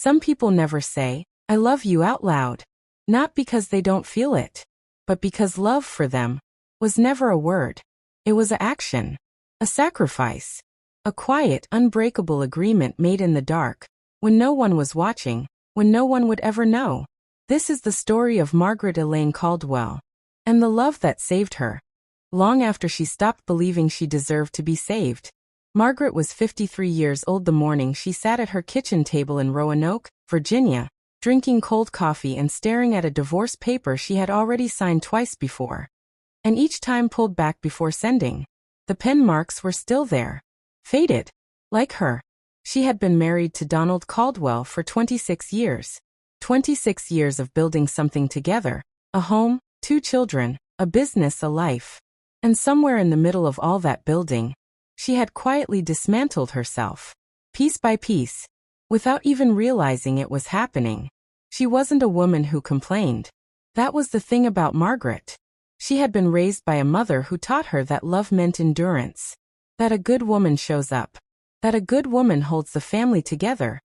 Some people never say, "I love you" out loud. Not because they don't feel it, but because love for them was never a word. It was an action, a sacrifice, a quiet, unbreakable agreement made in the dark, when no one was watching, when no one would ever know. This is the story of Margaret Elaine Caldwell, and the love that saved her. Long after she stopped believing she deserved to be saved. Margaret was 53 years old the morning she sat at her kitchen table in Roanoke, Virginia, drinking cold coffee and staring at a divorce paper she had already signed twice before. And each time pulled back before sending. The pen marks were still there. Faded. Like her. She had been married to Donald Caldwell for 26 years. 26 years of building something together. A home, 2 children, a business, a life. And somewhere in the middle of all that building, she had quietly dismantled herself. Piece by piece. Without even realizing it was happening. She wasn't a woman who complained. That was the thing about Margaret. She had been raised by a mother who taught her that love meant endurance. That a good woman shows up. That a good woman holds the family together.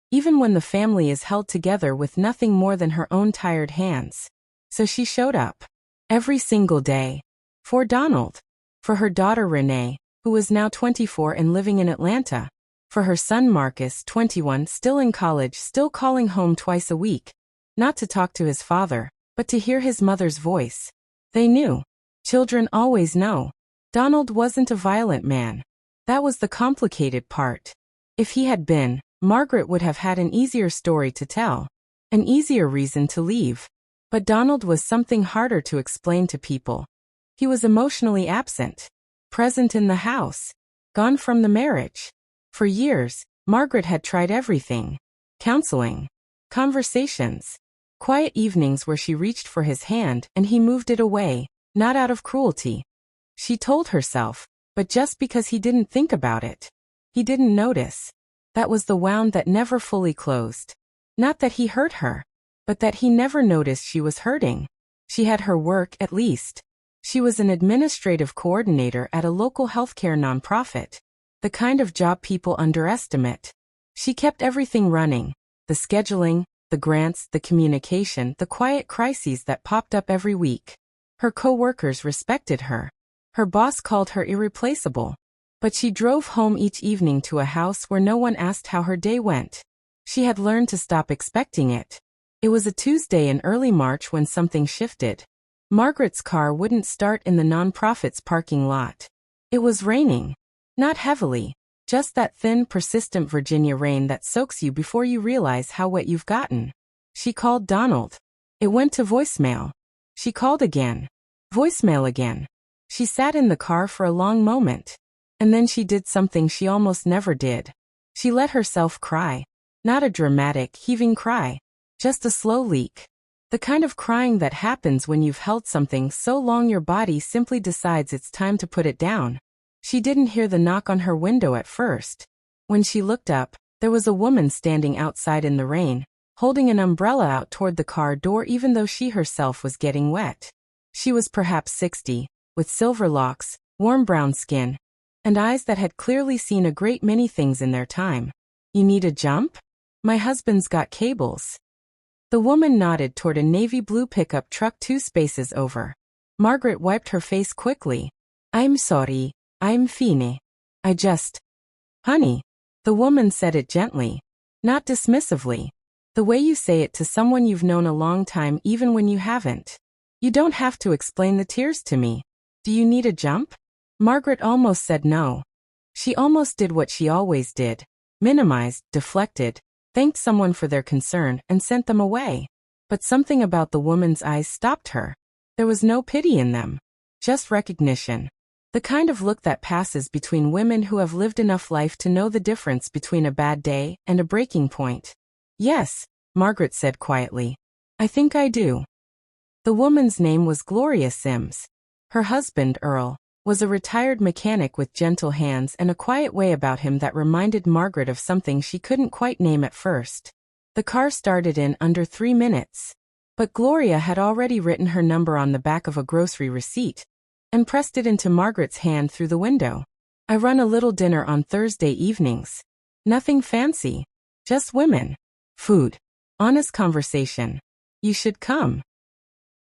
Even when the family is held together with nothing more than her own tired hands. So she showed up. Every single day. For Donald. For her daughter Renee, who was now 24 and living in Atlanta. For her son Marcus, 21, still in college, still calling home twice a week. Not to talk to his father, but to hear his mother's voice. They knew. Children always know. Donald wasn't a violent man. That was the complicated part. If he had been, Margaret would have had an easier story to tell. An easier reason to leave. But Donald was something harder to explain to people. He was emotionally absent. Present in the house. Gone from the marriage. For years, Margaret had tried everything. Counseling. Conversations. Quiet evenings where she reached for his hand and he moved it away, not out of cruelty. She told herself, but just because he didn't think about it. He didn't notice. That was the wound that never fully closed. Not that he hurt her, but that he never noticed she was hurting. She had her work, at least. She was an administrative coordinator at a local healthcare nonprofit. The kind of job people underestimate. She kept everything running. The scheduling, the grants, the communication, the quiet crises that popped up every week. Her co-workers respected her. Her boss called her irreplaceable. But she drove home each evening to a house where no one asked how her day went. She had learned to stop expecting it. It was a Tuesday in early March when something shifted. Margaret's car wouldn't start in the nonprofit's parking lot. It was raining. Not heavily. Just that thin, persistent Virginia rain that soaks you before you realize how wet you've gotten. She called Donald. It went to voicemail. She called again. Voicemail again. She sat in the car for a long moment. And then she did something she almost never did. She let herself cry. Not a dramatic, heaving cry. Just a slow leak. The kind of crying that happens when you've held something so long your body simply decides it's time to put it down. She didn't hear the knock on her window at first. When she looked up, there was a woman standing outside in the rain, holding an umbrella out toward the car door even though she herself was getting wet. She was perhaps 60, with silver locks, warm brown skin, and eyes that had clearly seen a great many things in their time. "You need a jump? My husband's got cables." The woman nodded toward a navy blue pickup truck 2 spaces over. Margaret wiped her face quickly. "I'm sorry, I'm fine. I just..." "Honey." The woman said it gently. Not dismissively. The way you say it to someone you've known a long time even when you haven't. "You don't have to explain the tears to me. Do you need a jump?" Margaret almost said no. She almost did what she always did. Minimized, deflected, thanked someone for their concern, and sent them away. But something about the woman's eyes stopped her. There was no pity in them. Just recognition. The kind of look that passes between women who have lived enough life to know the difference between a bad day and a breaking point. "Yes," Margaret said quietly. "I think I do." The woman's name was Gloria Sims. Her husband, Earl, was a retired mechanic with gentle hands and a quiet way about him that reminded Margaret of something she couldn't quite name at first. The car started in under 3 minutes. But Gloria had already written her number on the back of a grocery receipt and pressed it into Margaret's hand through the window. "I run a little dinner on Thursday evenings. Nothing fancy. Just women. Food. Honest conversation. You should come.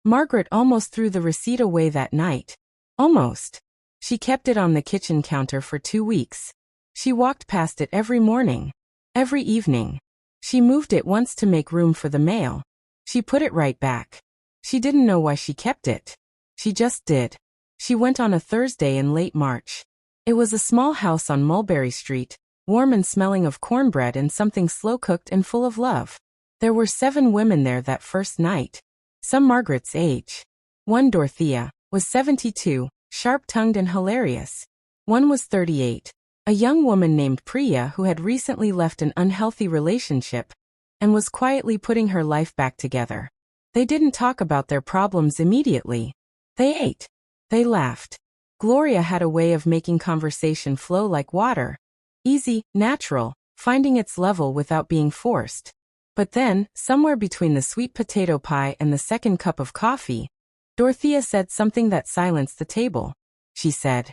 Margaret almost threw the receipt away that night. Almost. She kept it on the kitchen counter for 2 weeks. She walked past it every morning. Every evening. She moved it once to make room for the mail. She put it right back. She didn't know why she kept it. She just did. She went on a Thursday in late March. It was a small house on Mulberry Street, warm and smelling of cornbread and something slow-cooked and full of love. There were 7 women there that first night. Some Margaret's age. One, Dorothea, was 72, sharp-tongued and hilarious. One was 38, a young woman named Priya who had recently left an unhealthy relationship and was quietly putting her life back together. They didn't talk about their problems immediately. They ate. They laughed. Gloria had a way of making conversation flow like water. Easy, natural, finding its level without being forced. But then, somewhere between the sweet potato pie and the second cup of coffee, Dorothea said something that silenced the table. She said,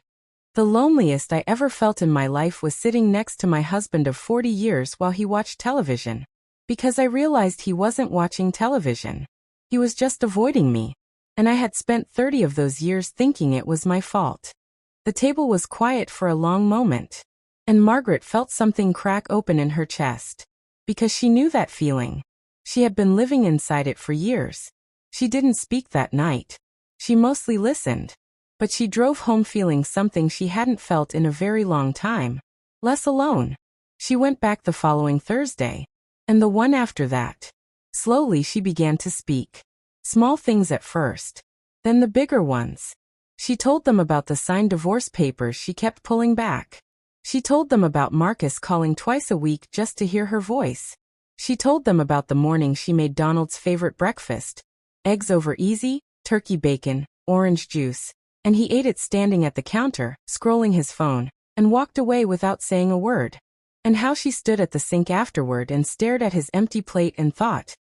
"The loneliest I ever felt in my life was sitting next to my husband of 40 years while he watched television. Because I realized he wasn't watching television. He was just avoiding me. And I had spent 30 of those years thinking it was my fault." The table was quiet for a long moment. And Margaret felt something crack open in her chest. Because she knew that feeling. She had been living inside it for years. She didn't speak that night. She mostly listened. But she drove home feeling something she hadn't felt in a very long time. Less alone. She went back the following Thursday. And the one after that. Slowly she began to speak. Small things at first. Then the bigger ones. She told them about the signed divorce papers she kept pulling back. She told them about Marcus calling twice a week just to hear her voice. She told them about the morning she made Donald's favorite breakfast. Eggs over easy, turkey bacon, orange juice, and he ate it standing at the counter, scrolling his phone, and walked away without saying a word. And how she stood at the sink afterward and stared at his empty plate and thought,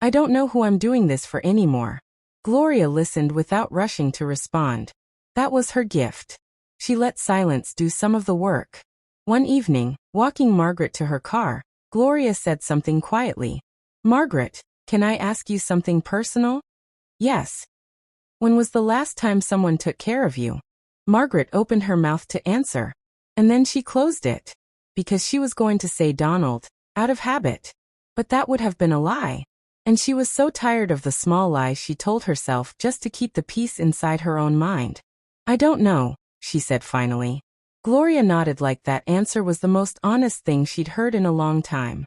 "I don't know who I'm doing this for anymore." Gloria listened without rushing to respond. That was her gift. She let silence do some of the work. One evening, walking Margaret to her car, Gloria said something quietly. "Margaret, can I ask you something personal?" "Yes." "When was the last time someone took care of you?" Margaret opened her mouth to answer. And then she closed it. Because she was going to say Donald, out of habit. But that would have been a lie. And she was so tired of the small lies she told herself just to keep the peace inside her own mind. "I don't know," she said finally. Gloria nodded like that answer was the most honest thing she'd heard in a long time.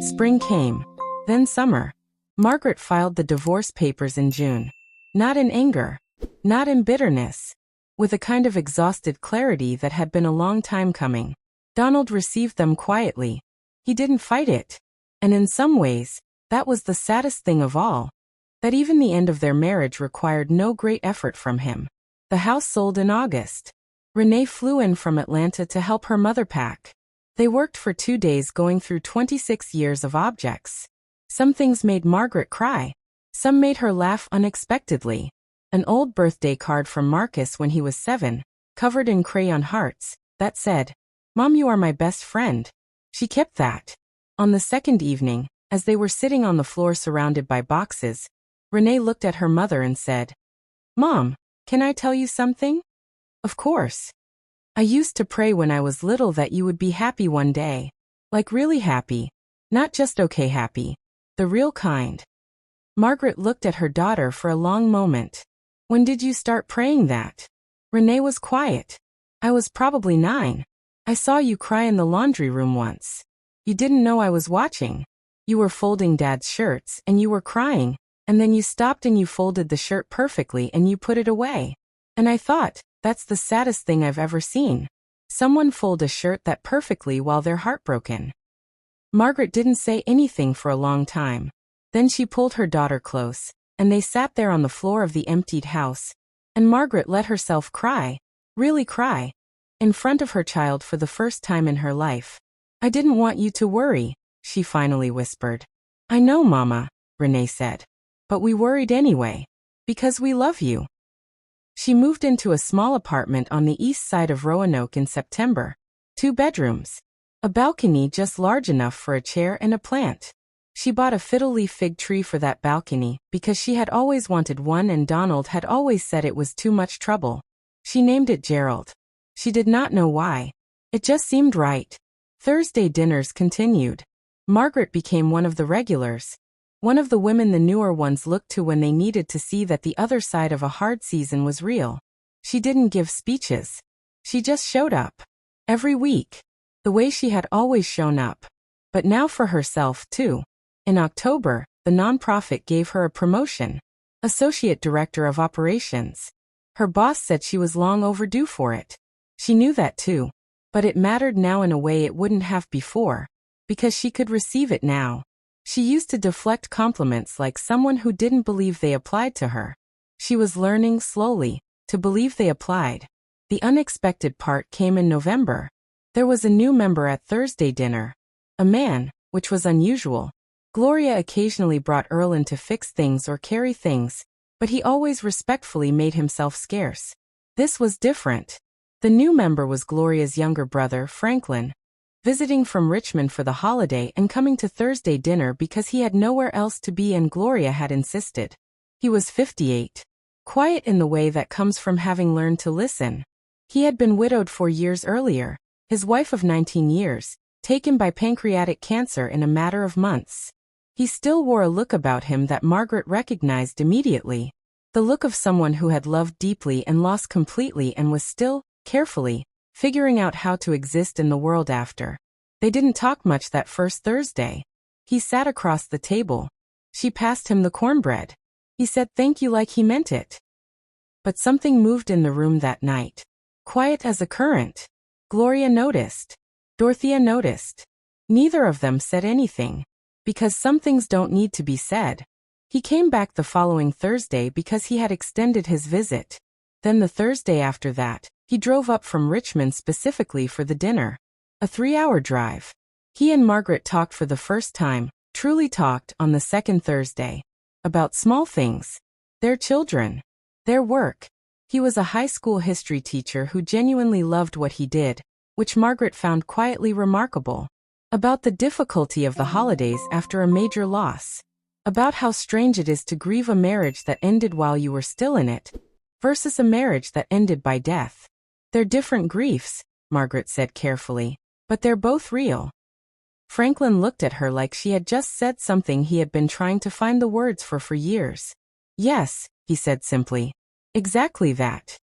Spring came. Then summer. Margaret filed the divorce papers in June. Not in anger. Not in bitterness. With a kind of exhausted clarity that had been a long time coming. Donald received them quietly. He didn't fight it. And in some ways, that was the saddest thing of all. That even the end of their marriage required no great effort from him. The house sold in August. Renee flew in from Atlanta to help her mother pack. They worked for 2 days going through 26 years of objects. Some things made Margaret cry. Some made her laugh unexpectedly. An old birthday card from Marcus when he was 7, covered in crayon hearts, that said, "Mom, you are my best friend." She kept that. On the second evening, as they were sitting on the floor surrounded by boxes, Renee looked at her mother and said, "Mom, can I tell you something?" "Of course. I used to pray when I was little that you would be happy one day. Like really happy. Not just okay happy. The real kind." Margaret looked at her daughter for a long moment. "When did you start praying that?" Renee was quiet. "I was probably 9. I saw you cry in the laundry room once. You didn't know I was watching. You were folding Dad's shirts and you were crying, and then you stopped and you folded the shirt perfectly and you put it away. And I thought, that's the saddest thing I've ever seen. Someone fold a shirt that perfectly while they're heartbroken." Margaret didn't say anything for a long time. Then she pulled her daughter close, and they sat there on the floor of the emptied house, and Margaret let herself cry, really cry, in front of her child for the first time in her life. "I didn't want you to worry," she finally whispered. "I know, Mama," Renee said. "But we worried anyway. Because we love you." She moved into a small apartment on the east side of Roanoke in September. 2 bedrooms. A balcony just large enough for a chair and a plant. She bought a fiddle-leaf fig tree for that balcony because she had always wanted one and Donald had always said it was too much trouble. She named it Gerald. She did not know why. It just seemed right. Thursday dinners continued. Margaret became one of the regulars. One of the women the newer ones looked to when they needed to see that the other side of a hard season was real. She didn't give speeches. She just showed up. Every week. The way she had always shown up. But now for herself, too. In October, the nonprofit gave her a promotion. Associate Director of Operations. Her boss said she was long overdue for it. She knew that too. But it mattered now in a way it wouldn't have before. Because she could receive it now. She used to deflect compliments like someone who didn't believe they applied to her. She was learning, slowly, to believe they applied. The unexpected part came in November. There was a new member at Thursday dinner. A man, which was unusual. Gloria occasionally brought Earl in to fix things or carry things, but he always respectfully made himself scarce. This was different. The new member was Gloria's younger brother, Franklin, visiting from Richmond for the holiday and coming to Thursday dinner because he had nowhere else to be and Gloria had insisted. He was 58. Quiet in the way that comes from having learned to listen. He had been widowed 4 years earlier, his wife of 19 years, taken by pancreatic cancer in a matter of months. He still wore a look about him that Margaret recognized immediately. The look of someone who had loved deeply and lost completely and was still, carefully, figuring out how to exist in the world after. They didn't talk much that first Thursday. He sat across the table. She passed him the cornbread. He said thank you like he meant it. But something moved in the room that night. Quiet as a current. Gloria noticed. Dorothea noticed. Neither of them said anything. Because some things don't need to be said. He came back the following Thursday because he had extended his visit. Then the Thursday after that, he drove up from Richmond specifically for the dinner. A 3-hour drive. He and Margaret talked for the first time, truly talked, on the second Thursday. About small things. Their children. Their work. He was a high school history teacher who genuinely loved what he did, which Margaret found quietly remarkable. About the difficulty of the holidays after a major loss. About how strange it is to grieve a marriage that ended while you were still in it, versus a marriage that ended by death. They're different griefs, Margaret said carefully, but they're both real. Franklin looked at her like she had just said something he had been trying to find the words for years. Yes, he said simply. Exactly that.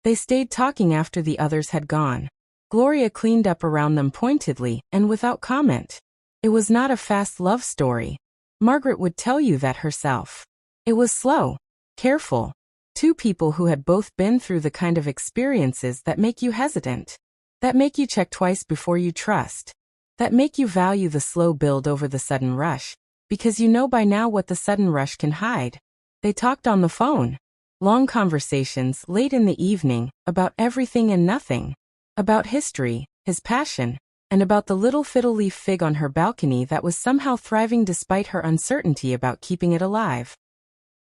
They stayed talking after the others had gone. Gloria cleaned up around them pointedly and without comment. It was not a fast love story. Margaret would tell you that herself. It was slow, careful. Two people who had both been through the kind of experiences that make you hesitant. That make you check twice before you trust. That make you value the slow build over the sudden rush, because you know by now what the sudden rush can hide. They talked on the phone. Long conversations late in the evening about everything and nothing. About history, his passion, and about the little fiddle-leaf fig on her balcony that was somehow thriving despite her uncertainty about keeping it alive.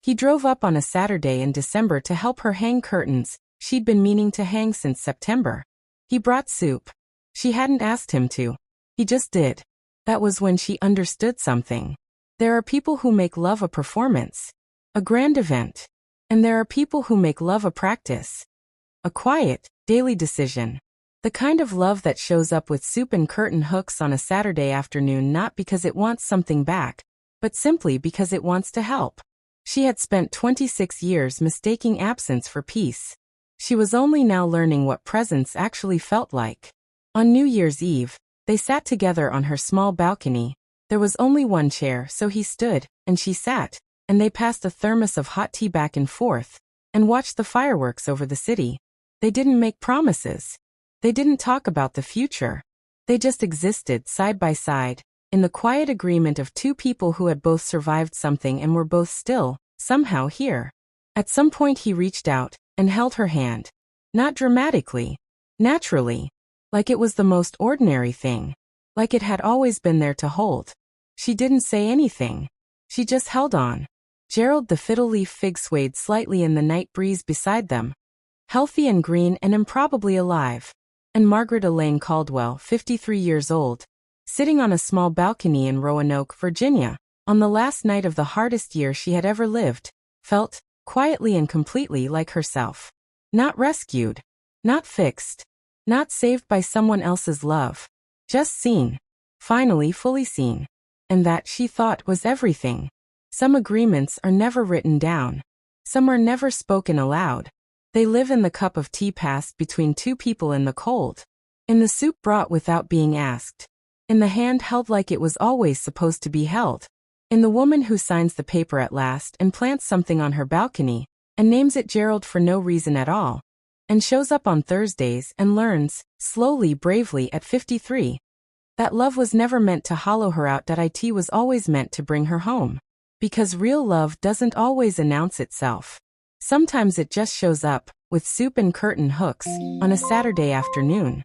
He drove up on a Saturday in December to help her hang curtains she'd been meaning to hang since September. He brought soup. She hadn't asked him to. He just did. That was when she understood something. There are people who make love a performance, a grand event. And there are people who make love a practice. A quiet, daily decision. The kind of love that shows up with soup and curtain hooks on a Saturday afternoon not because it wants something back, but simply because it wants to help. She had spent 26 years mistaking absence for peace. She was only now learning what presence actually felt like. On New Year's Eve, they sat together on her small balcony. There was only one chair, so he stood, and she sat, and they passed a thermos of hot tea back and forth, and watched the fireworks over the city. They didn't make promises. They didn't talk about the future. They just existed side by side, in the quiet agreement of two people who had both survived something and were both still, somehow here. At some point he reached out, and held her hand. Not dramatically. Naturally. Like it was the most ordinary thing. Like it had always been there to hold. She didn't say anything. She just held on. Gerald the fiddle-leaf fig swayed slightly in the night breeze beside them. Healthy and green and improbably alive. And Margaret Elaine Caldwell, 53 years old, sitting on a small balcony in Roanoke, Virginia, on the last night of the hardest year she had ever lived, felt, quietly and completely like herself. Not rescued. Not fixed. Not saved by someone else's love. Just seen. Finally fully seen. And that, she thought, was everything. Some agreements are never written down. Some are never spoken aloud. They live in the cup of tea passed between two people in the cold. In the soup brought without being asked. In the hand held like it was always supposed to be held. In the woman who signs the paper at last and plants something on her balcony, and names it Gerald for no reason at all, and shows up on Thursdays and learns, slowly, bravely at 53, that love was never meant to hollow her out, that it was always meant to bring her home. Because real love doesn't always announce itself. Sometimes it just shows up, with soup and curtain hooks, on a Saturday afternoon.